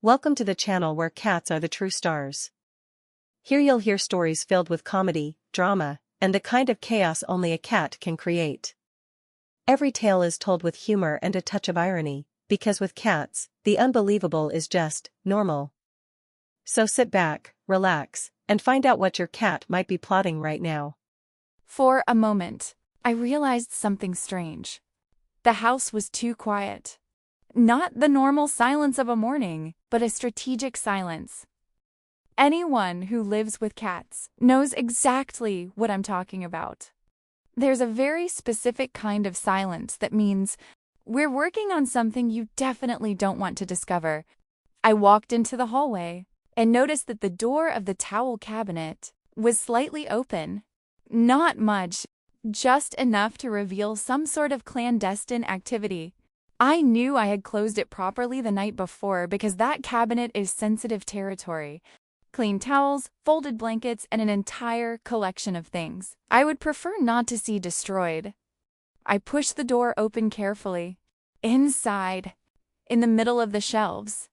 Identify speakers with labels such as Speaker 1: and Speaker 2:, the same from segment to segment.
Speaker 1: Welcome to the channel where cats are the true stars. Here you'll hear stories filled with comedy, drama, and the kind of chaos only a cat can create. Every tale is told with humor and a touch of irony, because with cats, the unbelievable is just normal. So sit back, relax, and find out what your cat might be plotting right now.
Speaker 2: For a moment, I realized something strange. The house was too quiet. Not the normal silence of a morning, but a strategic silence. Anyone who lives with cats knows exactly what I'm talking about. There's a very specific kind of silence that means we're working on something you definitely don't want to discover. I walked into the hallway and noticed that the door of the towel cabinet was slightly open. Not much, just enough to reveal some sort of clandestine activity. I knew I had closed it properly the night before because that cabinet is sensitive territory. Clean towels, folded blankets, and an entire collection of things I would prefer not to see destroyed. I pushed the door open carefully. Inside, in the middle of the shelves,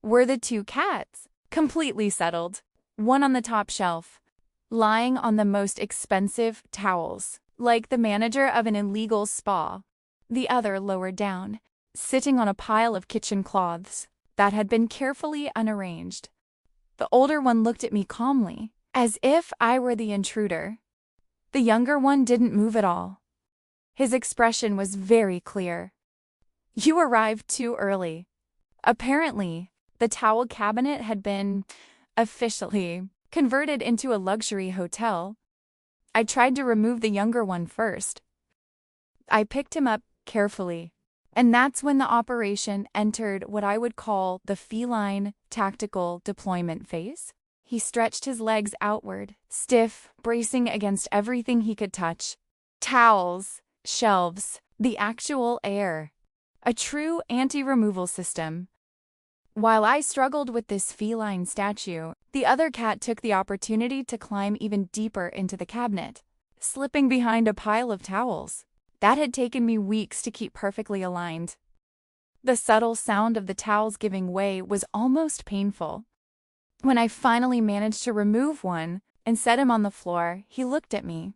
Speaker 2: were the two cats, completely settled, one on the top shelf, lying on the most expensive towels, like the manager of an illegal spa. The other lower down, sitting on a pile of kitchen cloths that had been carefully unarranged. The older one looked at me calmly, as if I were the intruder. The younger one didn't move at all. His expression was very clear. You arrived too early. Apparently, the towel cabinet had been, officially, converted into a luxury hotel. I tried to remove the younger one first. I picked him up carefully, and that's when the operation entered what I would call the feline tactical deployment phase. He stretched his legs outward, stiff, bracing against everything he could touch. Towels, shelves, the actual air. A true anti-removal system. While I struggled with this feline statue, the other cat took the opportunity to climb even deeper into the cabinet, slipping behind a pile of towels. That had taken me weeks to keep perfectly aligned. The subtle sound of the towels giving way was almost painful. When I finally managed to remove one and set him on the floor, he looked at me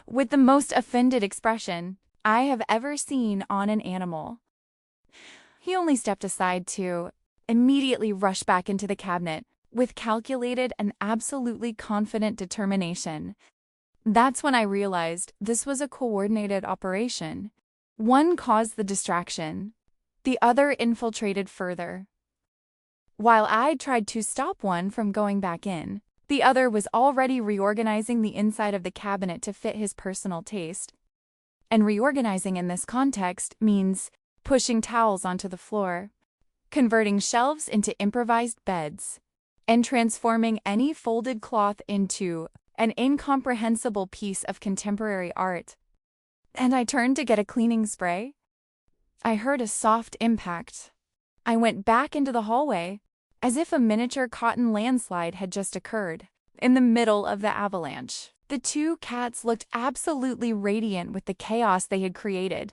Speaker 2: with the most offended expression I have ever seen on an animal. He only stepped aside to immediately rush back into the cabinet with calculated and absolutely confident determination. That's when I realized this was a coordinated operation. One caused the distraction. The other infiltrated further. While I tried to stop one from going back in, the other was already reorganizing the inside of the cabinet to fit his personal taste. And reorganizing in this context means pushing towels onto the floor, converting shelves into improvised beds, and transforming any folded cloth into an incomprehensible piece of contemporary art. And I turned to get a cleaning spray. I heard a soft impact. I went back into the hallway, as if a miniature cotton landslide had just occurred. In the middle of the avalanche, the two cats looked absolutely radiant with the chaos they had created.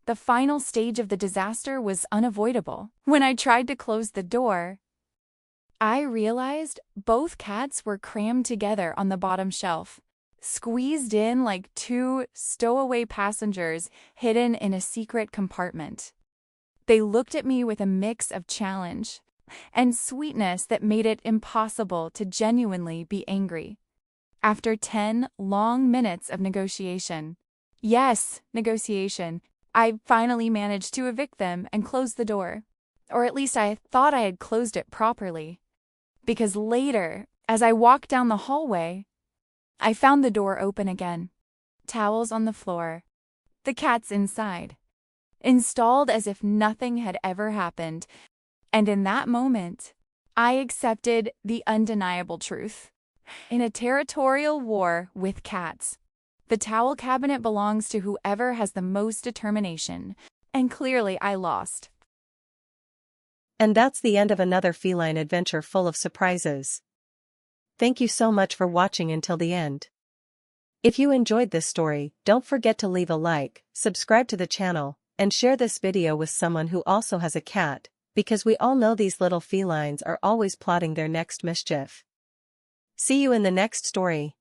Speaker 2: The final stage of the disaster was unavoidable. When I tried to close the door, I realized both cats were crammed together on the bottom shelf, squeezed in like two stowaway passengers hidden in a secret compartment. They looked at me with a mix of challenge and sweetness that made it impossible to genuinely be angry. After 10 long minutes of negotiation, yes, negotiation, I finally managed to evict them and close the door. Or at least I thought I had closed it properly. Because later, as I walked down the hallway, I found the door open again. Towels on the floor. The cats inside. Installed as if nothing had ever happened. And in that moment, I accepted the undeniable truth. In a territorial war with cats, the towel cabinet belongs to whoever has the most determination. And clearly I lost.
Speaker 1: And that's the end of another feline adventure full of surprises. Thank you so much for watching until the end. If you enjoyed this story, don't forget to leave a like, subscribe to the channel, and share this video with someone who also has a cat. Because we all know these little felines are always plotting their next mischief. See you in the next story.